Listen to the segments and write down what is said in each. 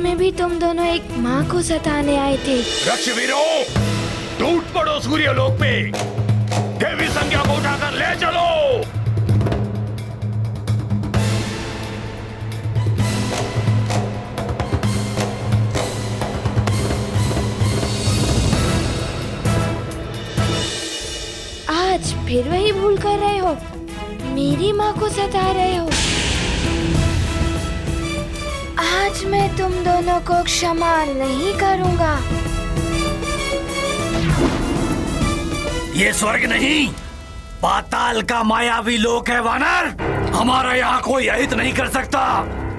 में भी तुम दोनों एक माँ को सताने आए थे। रक्षवीरों, टूट पड़ो सूर्यलोक पे, देवी संज्ञा को उठाकर ले चलो। आज फिर वही भूल कर रहे हो, मेरी माँ को सता रहे हो। आज मैं तुम दोनों को क्षमा नहीं करूँगा। ये स्वर्ग नहीं, पाताल का मायावी लोक है वानर। हमारा यहाँ कोई अहित नहीं कर सकता।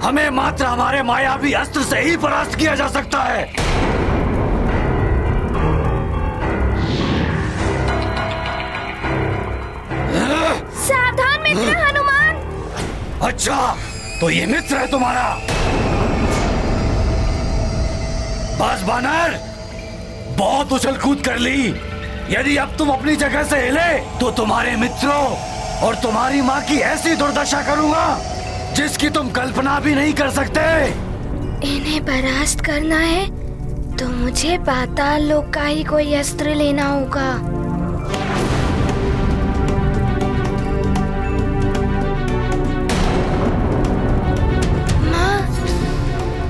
हमें मात्र हमारे मायावी अस्त्र से ही परास्त किया जा सकता है। सावधान मित्र हनुमान। अच्छा, तो ये मित्र है तुम्हारा? बस वानर, बहुत उछल कूद कर ली। यदि अब तुम अपनी जगह से हिले तो तुम्हारे मित्रों और तुम्हारी माँ की ऐसी दुर्दशा करूंगा जिसकी तुम कल्पना भी नहीं कर सकते। इन्हें परास्त करना है तो मुझे पाताल लोक का ही कोई अस्त्र लेना होगा। माँ,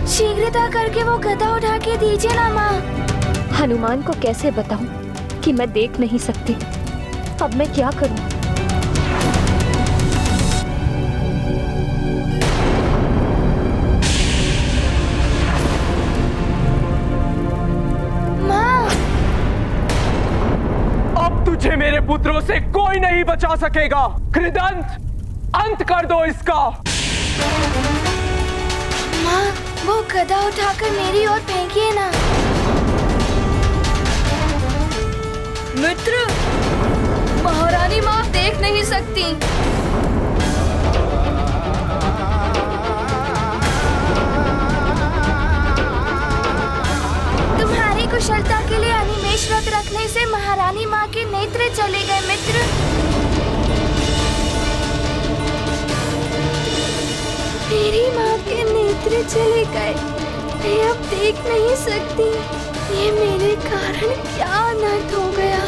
शीघ्रता करके वो गदा उठा के दीजिए ना माँ। हनुमान को कैसे बताऊं कि मैं देख नहीं सकती। अब मैं क्या करूं? माँ, अब तुझे मेरे पुत्रों से कोई नहीं बचा सकेगा। कृदंत, अंत कर दो इसका। माँ, वो गदा उठाकर मेरी ओर फेंकिए ना। मित्र, महारानी माँ देख नहीं सकती। तुम्हारी कुशलता के लिए अनिमेष व्रत रखने से महारानी माँ के नेत्र चले गए मित्र। मेरी माँ के नेत्र चले गए। मैं अब देख नहीं सकती। ये मेरे कारण क्या अनर्थ हो गया।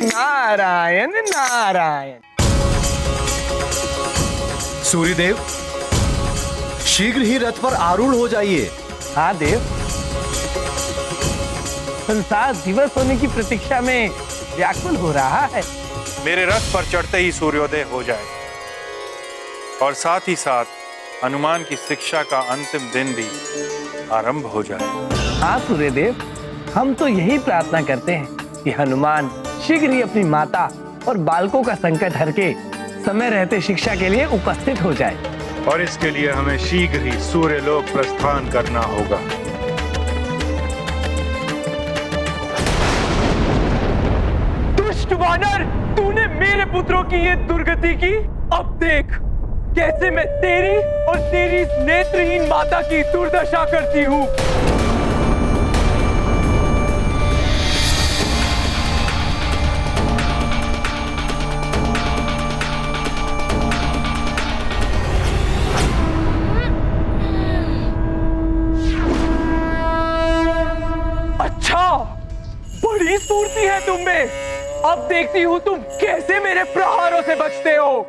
नारायण नारायण। सूर्यदेव, शीघ्र ही रथ पर आरूढ़ हो जाइए। हाँ देव, संसार दिवस होने की प्रतीक्षा में व्याकुल हो रहा है। मेरे रथ पर चढ़ते ही सूर्योदय हो जाए और साथ ही साथ हनुमान की शिक्षा का अंतिम दिन भी आरंभ हो जाए। हाँ सूर्यदेव, हम तो यही प्रार्थना करते हैं कि हनुमान शीघ्र ही अपनी माता और बालकों का संकट हर के समय रहते शिक्षा के लिए उपस्थित हो जाए। और इसके लिए हमें शीघ्र ही सूर्यलोक प्रस्थान करना होगा। दुष्ट वानर, तूने मेरे पुत्रों की ये दुर्गति की। अब देख कैसे मैं तेरी और तेरी इस नेत्रहीन माता की दुर्दशा करती हूँ। अच्छा, बड़ी स्फूर्ति है तुम में। अब देखती हूँ तुम कैसे मेरे प्रहारों से बचते हो।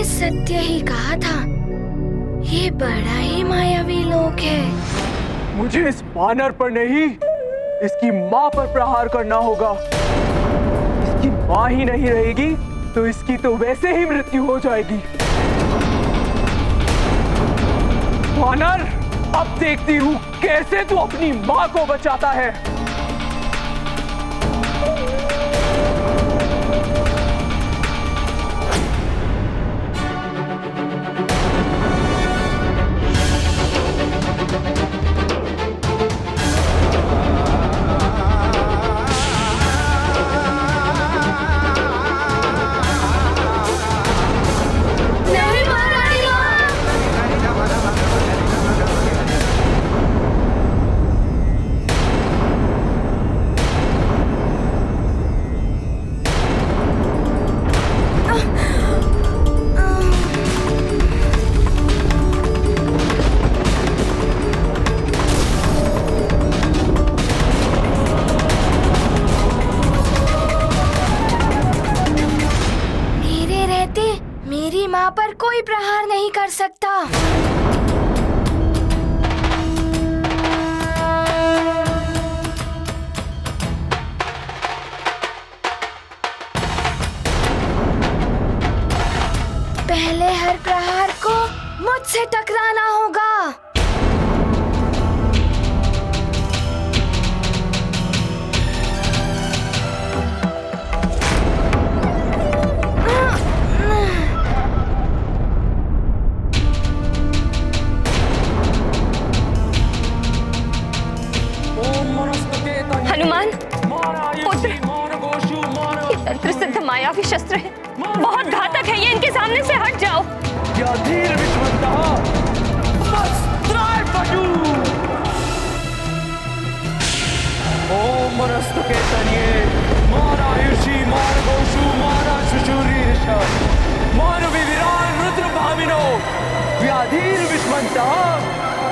सत्य ही कहा था, ये बड़ा ही मायावी लोक है। मुझे इस वानर पर नहीं, इसकी माँ पर प्रहार करना होगा। इसकी माँ ही नहीं रहेगी तो इसकी तो वैसे ही मृत्यु हो जाएगी। वानर, अब देखती हूँ कैसे तू अपनी माँ को बचाता है। मेरी माँ पर कोई प्रहार नहीं कर सकता। पहले हर प्रहार को मुझसे टकराना होगा। हनुमान पुत्र, ये तंत्र सिद्ध मायावी शस्त्र है, बहुत घातक है। ये इनके सामने से हट जाओ। व्याधीर विश्वन्तः वस्त्राय पशु। ओम मनस्तुके तन्ये मारायुषी मारगोषु माराशुशुरीश मानविविरान रुद्र भामिनो व्याधीर विश्वन्तः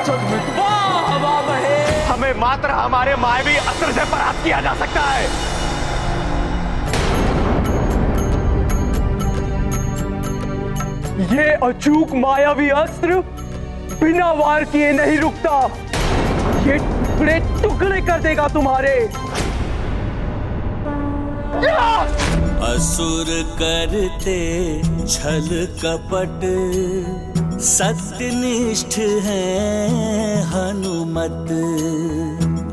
सद्मृत्वा हवामहे। हमें मात्र हमारे मायावी अस्त्र से परास्त किया जा सकता है। ये अचूक मायावी अस्त्र बिना वार किए नहीं रुकता। ये टुकड़े टुकड़े कर देगा तुम्हारे। असुर करते छल कपट, सत्यनिष्ठ हैं हनुमत।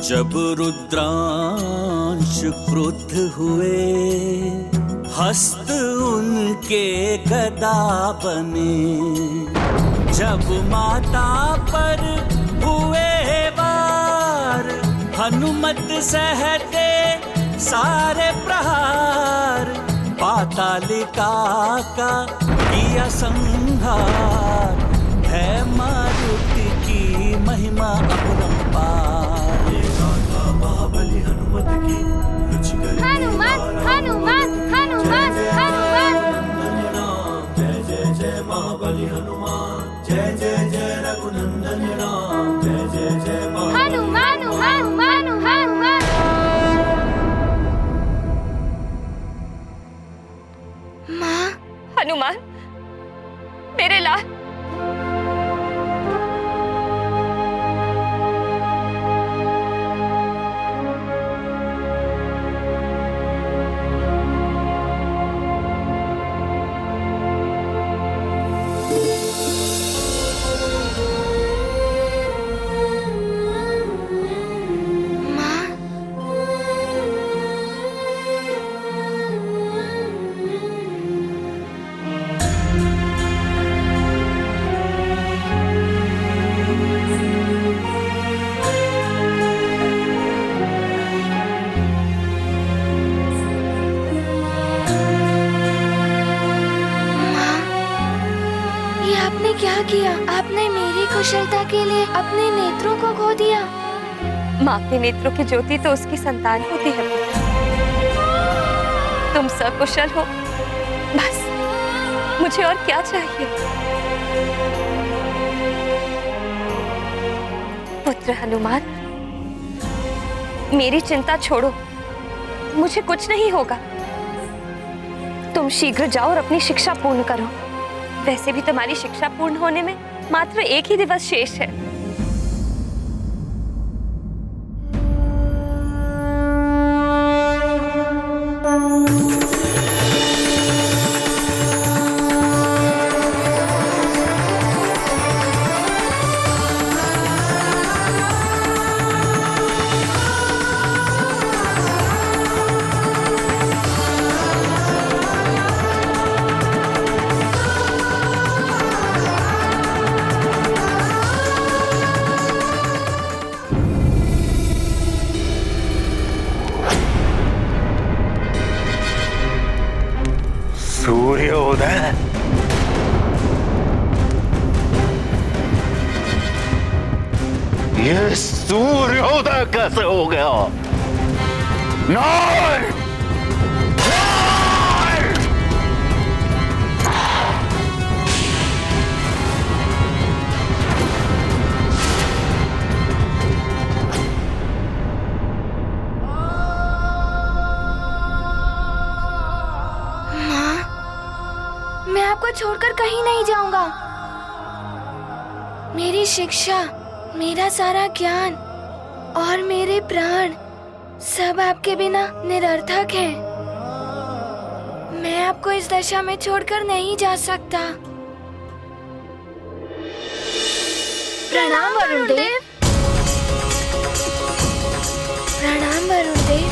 जब रुद्रांश क्रुद्ध हुए, हस्त उनके गदा बने। जब माता पर हुए वार, हनुमत सहते सारे प्रहार। पातालिका का किया संहार, है मारुति की महिमा अपरंपार। ये गाथा महाबली हनुमत की रुचिकर हनुमान हनुमान हनुमान हनुमान। जय जय जय महाबली हनुमान, जय जय जय रघुनंदन राम, जय जय जय हनुमान हनुमान हनुमान। माँ, हनुमान, मेरे लाल। क्या किया आपने? मेरी कुशलता के लिए अपने नेत्रों को खो दिया। माँ के नेत्रों की ज्योति तो उसकी संतान होती है। तुम सकुशल हो, बस मुझे और क्या चाहिए। पुत्र हनुमान, मेरी चिंता छोड़ो, मुझे कुछ नहीं होगा। तुम शीघ्र जाओ और अपनी शिक्षा पूर्ण करो। वैसे भी तुम्हारी शिक्षा पूर्ण होने में मात्र एक ही दिवस शेष है। सूर्योदय? ये सूर्योदय कैसे हो गया? नहीं! मैं आपको छोड़कर कहीं नहीं जाऊंगा। मेरी शिक्षा, मेरा सारा ज्ञान और मेरे प्राण सब आपके बिना निरर्थक हैं। मैं आपको इस दशा में छोड़कर नहीं जा सकता। प्रणाम वरुण देव। प्रणाम वरुण देव।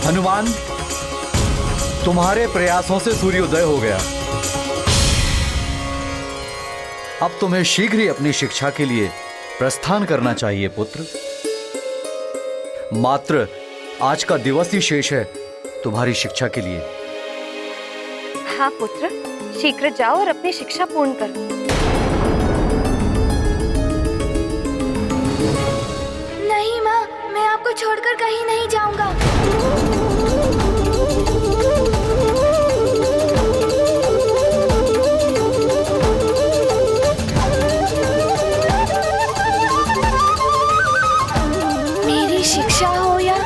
हनुमान, तुम्हारे प्रयासों से सूर्योदय हो गया। अब तुम्हें शीघ्र ही अपनी शिक्षा के लिए प्रस्थान करना चाहिए पुत्र। मात्र आज का दिवस ही शेष है तुम्हारी शिक्षा के लिए। हाँ पुत्र, शीघ्र जाओ और अपनी शिक्षा पूर्ण करो। नहीं माँ, मैं आपको छोड़कर कहीं नहीं जाऊंगा। मेरी शिक्षा हो या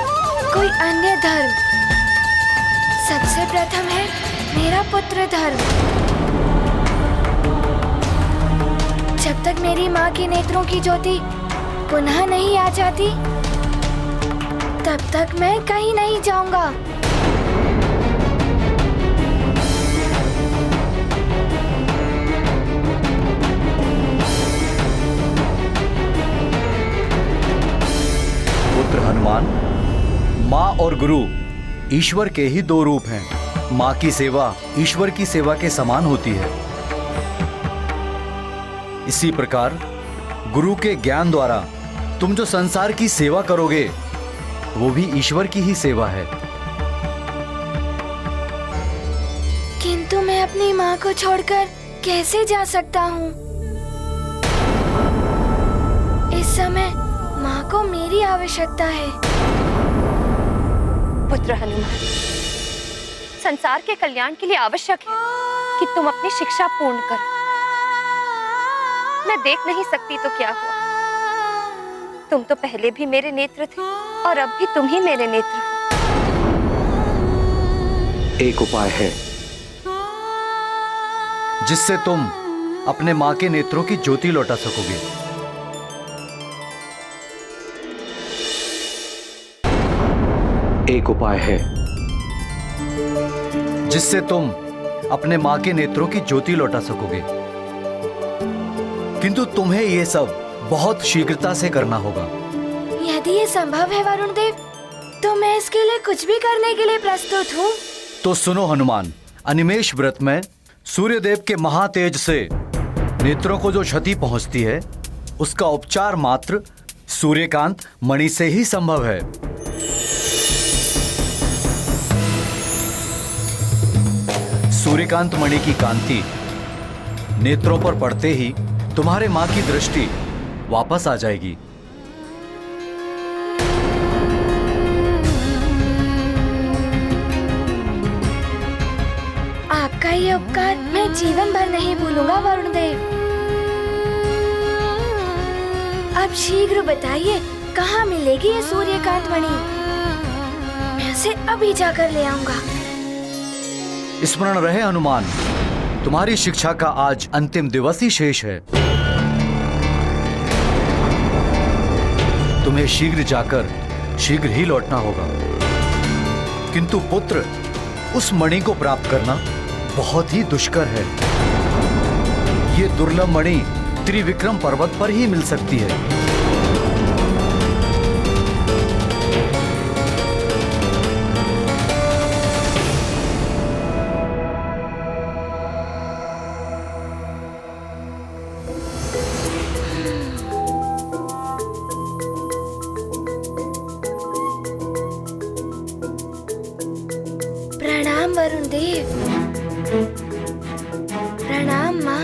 कोई अन्य धर्म, सबसे प्रथम है मेरा पुत्र धर्म। जब तक मेरी माँ के नेत्रों की ज्योति पुनः नहीं आ जाती, तब तक मैं कहीं नहीं जाऊंगा। पुत्र हनुमान, माँ और गुरु ईश्वर के ही दो रूप हैं। माँ की सेवा ईश्वर की सेवा के समान होती है। इसी प्रकार गुरु के ज्ञान द्वारा तुम जो संसार की सेवा करोगे, वो भी ईश्वर की ही सेवा है। किंतु मैं अपनी माँ को छोड़कर कैसे जा सकता हूँ? इस समय माँ को मेरी आवश्यकता है। पुत्र हनुमान, संसार के कल्याण के लिए आवश्यक है कि तुम अपनी शिक्षा पूर्ण करो। मैं देख नहीं सकती तो क्या हुआ, तुम तो पहले भी मेरे नेत्र थे और अब भी तुम ही मेरे नेत्र हो। एक उपाय है जिससे तुम अपने माँ के नेत्रों की ज्योति लौटा सकोगे। एक उपाय है जिससे तुम अपने माँ के नेत्रों की ज्योति लौटा सकोगे, किंतु तुम्हें यह सब बहुत शीघ्रता से करना होगा। यदि ये संभव है वरुण देव, तो मैं इसके लिए कुछ भी करने के लिए प्रस्तुत हूँ। तो सुनो हनुमान, अनिमेष व्रत में सूर्यदेव के महातेज से नेत्रों को जो क्षति पहुंचती है, उसका उपचार मात्र सूर्यकांत मणि से ही संभव है। सूर्यकांत मणि की कांति नेत्रों पर पड़ते ही तुम्हारे मां की दृष्टि वापस आ जाएगी। आपका ये उपकार मैं जीवन भर नहीं भूलूंगा वरुण देव। अब शीघ्र बताइए, कहाँ मिलेगी ये सूर्यकांत मणि? मैं उसे अभी जाकर ले आऊंगा। स्मरण रहे हनुमान, तुम्हारी शिक्षा का आज अंतिम दिवस ही शेष है। तुम्हें शीघ्र जाकर शीघ्र ही लौटना होगा, किंतु पुत्र, उस मणि को प्राप्त करना बहुत ही दुष्कर है। ये दुर्लभ मणि त्रिविक्रम पर्वत पर ही मिल सकती है। प्रणाम वरुण देव। प्रणाम माँ।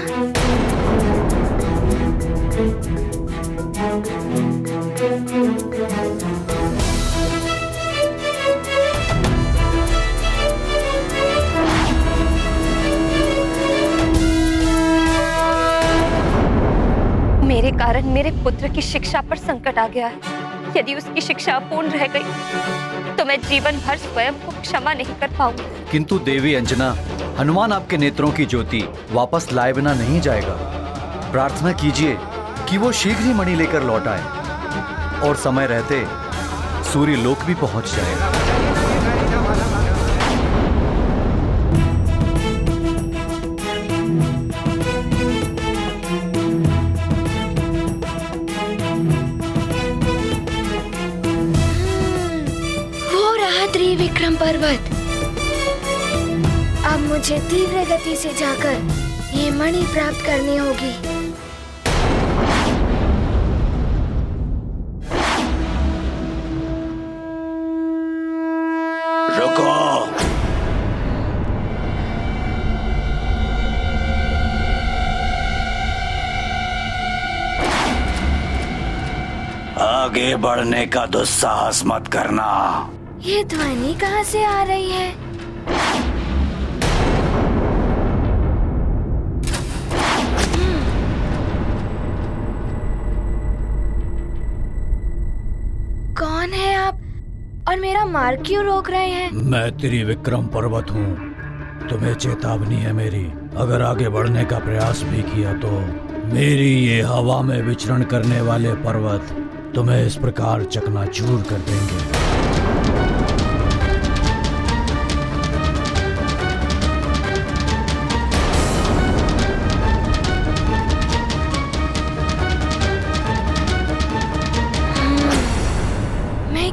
मेरे कारण मेरे पुत्र की शिक्षा पर संकट आ गया है। यदि उसकी शिक्षा अपूर्ण रह गई तो मैं जीवन भर स्वयं को क्षमा नहीं कर पाऊंगी। किंतु देवी अंजना, हनुमान आपके नेत्रों की ज्योति वापस लाए बिना नहीं जाएगा। प्रार्थना कीजिए कि वो शीघ्र ही मणि लेकर लौट आए और समय रहते सूर्य लोक भी पहुंच जाए। त्रिविक्रम पर्वत। अब मुझे तीव्र गति से जाकर ये मणि प्राप्त करनी होगी। रुको। आगे बढ़ने का दुस्साहस मत करना। ये ध्वनि कहाँ से आ रही है? कौन है आप और मेरा मार्ग क्यों रोक रहे हैं? मैं त्रिविक्रम पर्वत हूँ। तुम्हें चेतावनी है मेरी, अगर आगे बढ़ने का प्रयास भी किया तो मेरी ये हवा में विचरण करने वाले पर्वत तुम्हें इस प्रकार चकनाचूर कर देंगे।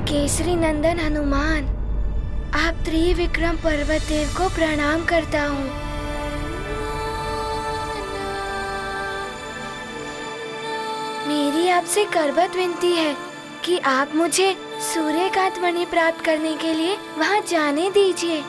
केसरी नंदन हनुमान, आप त्रिविक्रम पर्वत देव को प्रणाम करता हूँ। मेरी आपसे करबत विनती है कि आप मुझे सूर्यकांत मणि प्राप्त करने के लिए वहाँ जाने दीजिए।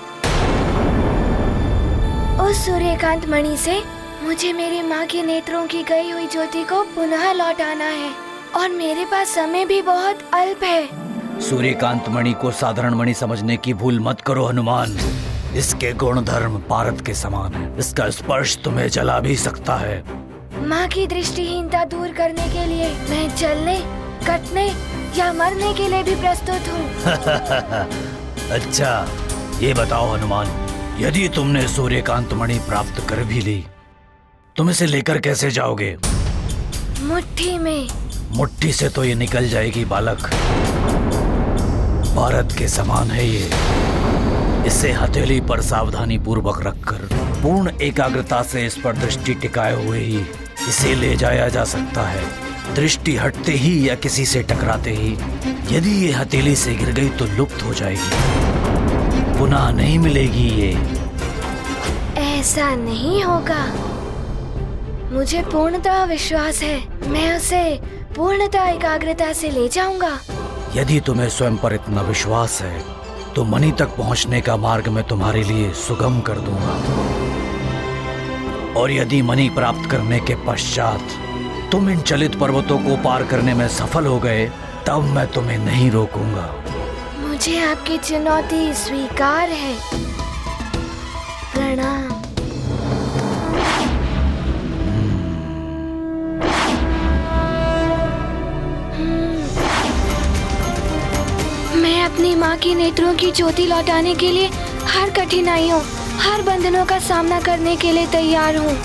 उस सूर्यकांत मणि से मुझे मेरी माँ के नेत्रों की गई हुई ज्योति को पुनः लौटाना है और मेरे पास समय भी बहुत अल्प है। सूर्यकांत मणि को साधारण मणि समझने की भूल मत करो हनुमान। इसके गुण धर्म पारद के समान है। इसका स्पर्श तुम्हें जला भी सकता है। माँ की दृष्टिहीनता दूर करने के लिए मैं जलने, कटने या मरने के लिए भी प्रस्तुत हूँ। अच्छा, ये बताओ हनुमान, यदि तुमने सूर्यकांत मणि प्राप्त कर भी ली, तुम इसे लेकर कैसे जाओगे? मुट्ठी में। मुट्ठी से तो ये निकल जाएगी बालक। भारत के समान है ये। इसे हथेली पर सावधानी पूर्वक रखकर पूर्ण एकाग्रता से इस पर दृष्टि टिकाए हुए ही इसे ले जाया जा सकता है। दृष्टि हटते ही या किसी से टकराते ही यदि ये हथेली से गिर गई तो लुप्त हो जाएगी, पुनः नहीं मिलेगी ये। ऐसा नहीं होगा। मुझे पूर्णतः विश्वास है, मैं उसे पूर्णतः एकाग्रता से ले जाऊंगा। यदि तुम्हें स्वयं पर इतना विश्वास है तो मणि तक पहुंचने का मार्ग मैं तुम्हारे लिए सुगम कर दूंगा। और यदि मणि प्राप्त करने के पश्चात तुम इन चलित पर्वतों को पार करने में सफल हो गए, तब मैं तुम्हें नहीं रोकूंगा। मुझे आपकी चुनौती स्वीकार है। प्रणाम। मैं अपनी माँ की नेत्रों की ज्योति लौटाने के लिए हर कठिनाइयों, हर बंधनों का सामना करने के लिए तैयार हूँ।